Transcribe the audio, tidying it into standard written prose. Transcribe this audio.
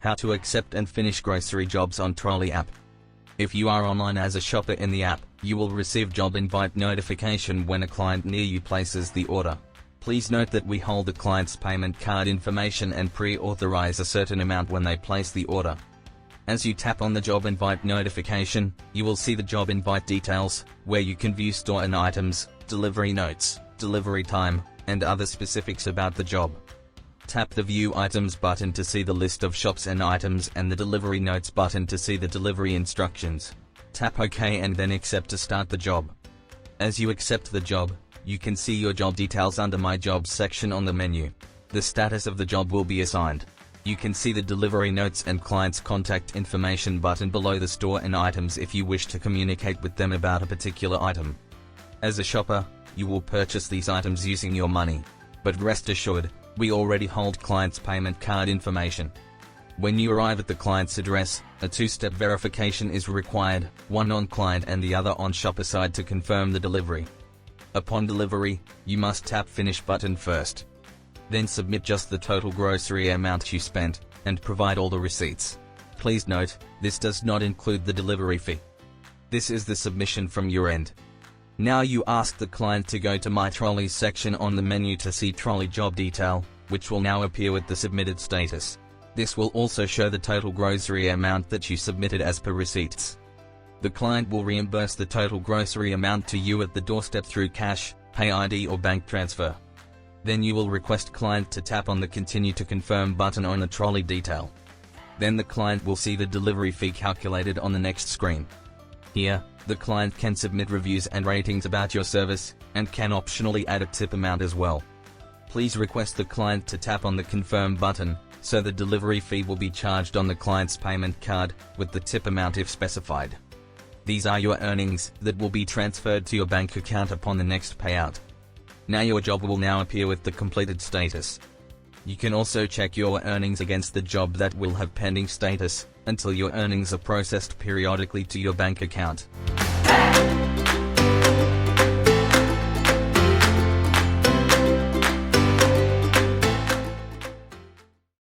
How to accept and finish grocery jobs on TROLLi app. If you are online as a shopper in the app, you will receive job invite notification when a client near you places the order. Please note that we hold the client's payment card information and pre-authorize a certain amount when they place the order. As you tap on the job invite notification, you will see the job invite details, where you can view store and items, delivery notes, delivery time, and other specifics about the job. Tap the View Items button to see the list of shops and items and the Delivery Notes button to see the delivery instructions. Tap OK and then Accept to start the job. As you accept the job, you can see your job details under My Jobs section on the menu. The status of the job will be assigned. You can see the Delivery Notes and Client's Contact Information button below the store and items if you wish to communicate with them about a particular item. As a shopper, you will purchase these items using your money. But rest assured, we already hold client's payment card information. When you arrive at the client's address, a two-step verification is required, one on client and the other on shopper side to confirm the delivery. Upon delivery, you must tap Finish button first. Then submit just the total grocery amount you spent, and provide all the receipts. Please note, this does not include the delivery fee. This is the submission from your end. Now you ask the client to go to My TROLLi section on the menu to see TROLLi job detail, which will now appear with the submitted status. This will also show the total grocery amount that you submitted as per receipts. The client will reimburse the total grocery amount to you at the doorstep through cash, pay ID or bank transfer. Then you will request client to tap on the Continue to Confirm button on the TROLLi detail. Then the client will see the delivery fee calculated on the next screen. Here, the client can submit reviews and ratings about your service, and can optionally add a tip amount as well. Please request the client to tap on the Confirm button, so the delivery fee will be charged on the client's payment card, with the tip amount if specified. These are your earnings that will be transferred to your bank account upon the next payout. Now your job will now appear with the completed status. You can also check your earnings against the job that will have pending status, until your earnings are processed periodically to your bank account.